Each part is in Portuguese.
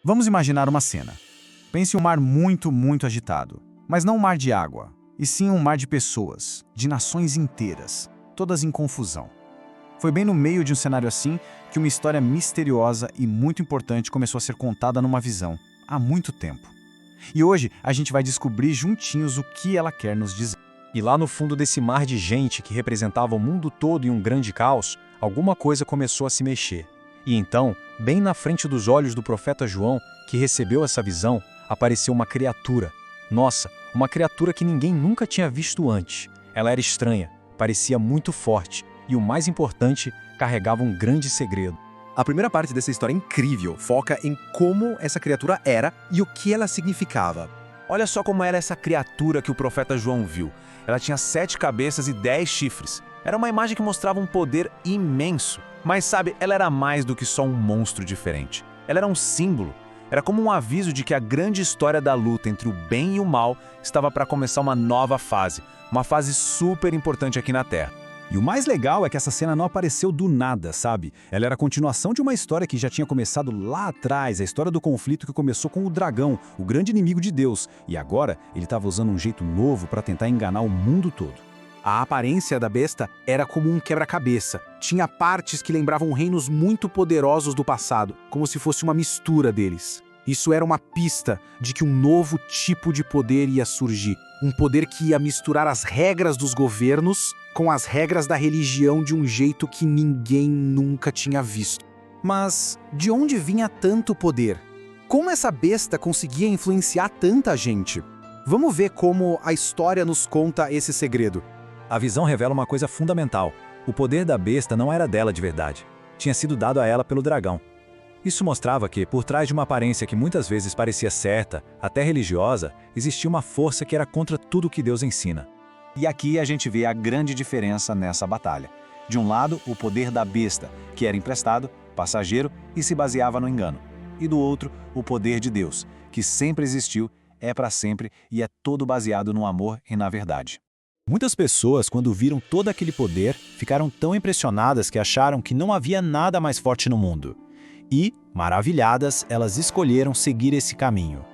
Vamos imaginar uma cena. Pense em um mar muito, muito agitado. Mas não um mar de água, e sim um mar de pessoas, de nações inteiras, todas em confusão. Foi bem no meio de um cenário assim que uma história misteriosa e muito importante começou a ser contada numa visão, há muito tempo. E hoje a gente vai descobrir juntinhos o que ela quer nos dizer. E lá no fundo desse mar de gente que representava o mundo todo em um grande caos, alguma coisa começou a se mexer. E então, bem na frente dos olhos do profeta João, que recebeu essa visão, apareceu uma criatura. Nossa, uma criatura que ninguém nunca tinha visto antes. Ela era estranha, parecia muito forte e, o mais importante, carregava um grande segredo. A primeira parte dessa história incrível foca em como essa criatura era e o que ela significava. Olha só como era essa criatura que o profeta João viu. Ela tinha 7 cabeças e 10 chifres. Era uma imagem que mostrava um poder imenso. Mas sabe, ela era mais do que só um monstro diferente. Ela era um símbolo. Era como um aviso de que a grande história da luta entre o bem e o mal estava para começar uma nova fase. Uma fase super importante aqui na Terra. E o mais legal é que essa cena não apareceu do nada, sabe? Ela era a continuação de uma história que já tinha começado lá atrás, a história do conflito que começou com o dragão, o grande inimigo de Deus. E agora ele estava usando um jeito novo para tentar enganar o mundo todo. A aparência da besta era como um quebra-cabeça. Tinha partes que lembravam reinos muito poderosos do passado, como se fosse uma mistura deles. Isso era uma pista de que um novo tipo de poder ia surgir. Um poder que ia misturar as regras dos governos com as regras da religião de um jeito que ninguém nunca tinha visto. Mas de onde vinha tanto poder? Como essa besta conseguia influenciar tanta gente? Vamos ver como a história nos conta esse segredo. A visão revela uma coisa fundamental. O poder da besta não era dela de verdade. Tinha sido dado a ela pelo dragão. Isso mostrava que, por trás de uma aparência que muitas vezes parecia certa, até religiosa, existia uma força que era contra tudo o que Deus ensina. E aqui a gente vê a grande diferença nessa batalha. De um lado, o poder da besta, que era emprestado, passageiro e se baseava no engano. E do outro, o poder de Deus, que sempre existiu, é para sempre e é todo baseado no amor e na verdade. Muitas pessoas, quando viram todo aquele poder, ficaram tão impressionadas que acharam que não havia nada mais forte no mundo. E, maravilhadas, elas escolheram seguir esse caminho.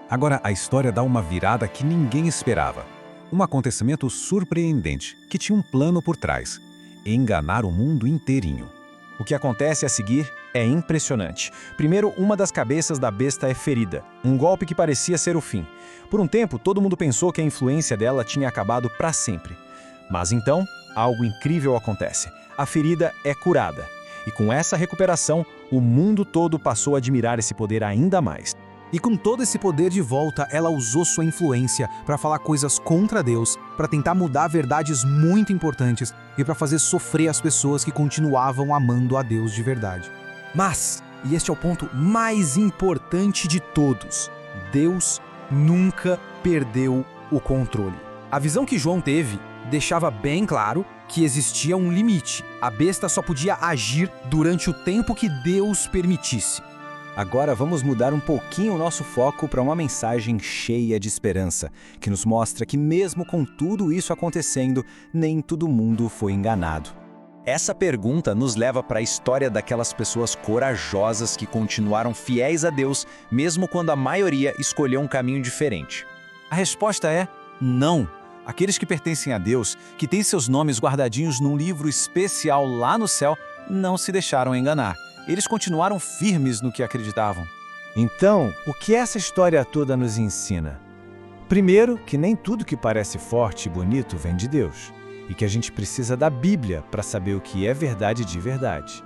Agora a história dá uma virada que ninguém esperava. Um acontecimento surpreendente, que tinha um plano por trás: enganar o mundo inteirinho. O que acontece a seguir é impressionante. Primeiro, uma das cabeças da besta é ferida, um golpe que parecia ser o fim. Por um tempo, todo mundo pensou que a influência dela tinha acabado para sempre. Mas então, algo incrível acontece. A ferida é curada. E com essa recuperação, o mundo todo passou a admirar esse poder ainda mais. E com todo esse poder de volta, ela usou sua influência para falar coisas contra Deus, para tentar mudar verdades muito importantes e para fazer sofrer as pessoas que continuavam amando a Deus de verdade. Mas, e este é o ponto mais importante de todos, Deus nunca perdeu o controle. A visão que João teve deixava bem claro que existia um limite. A besta só podia agir durante o tempo que Deus permitisse. Agora vamos mudar um pouquinho o nosso foco para uma mensagem cheia de esperança, que nos mostra que mesmo com tudo isso acontecendo, nem todo mundo foi enganado. Essa pergunta nos leva para a história daquelas pessoas corajosas que continuaram fiéis a Deus, mesmo quando a maioria escolheu um caminho diferente. A resposta é não. Aqueles que pertencem a Deus, que têm seus nomes guardadinhos num livro especial lá no céu, não se deixaram enganar. Eles continuaram firmes no que acreditavam. Então, o que essa história toda nos ensina? Primeiro, que nem tudo que parece forte e bonito vem de Deus, e que a gente precisa da Bíblia para saber o que é verdade de verdade.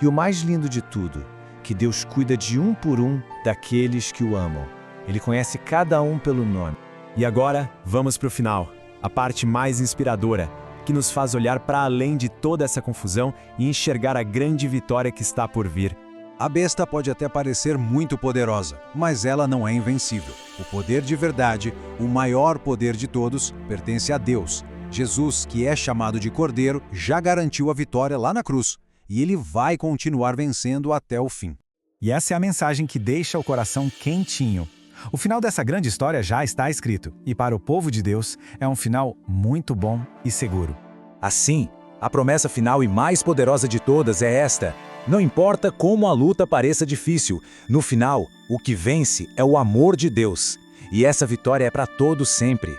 E o mais lindo de tudo, que Deus cuida de um por um daqueles que o amam. Ele conhece cada um pelo nome. E agora, vamos para o final, a parte mais inspiradora, que nos faz olhar para além de toda essa confusão e enxergar a grande vitória que está por vir. A besta pode até parecer muito poderosa, mas ela não é invencível. O poder de verdade, o maior poder de todos, pertence a Deus. Jesus, que é chamado de Cordeiro, já garantiu a vitória lá na cruz, e ele vai continuar vencendo até o fim. E essa é a mensagem que deixa o coração quentinho. O final dessa grande história já está escrito, e para o povo de Deus é um final muito bom e seguro. Assim, a promessa final e mais poderosa de todas é esta: Não importa como a luta pareça difícil, no final, o que vence é o amor de Deus. E essa vitória é para todos sempre.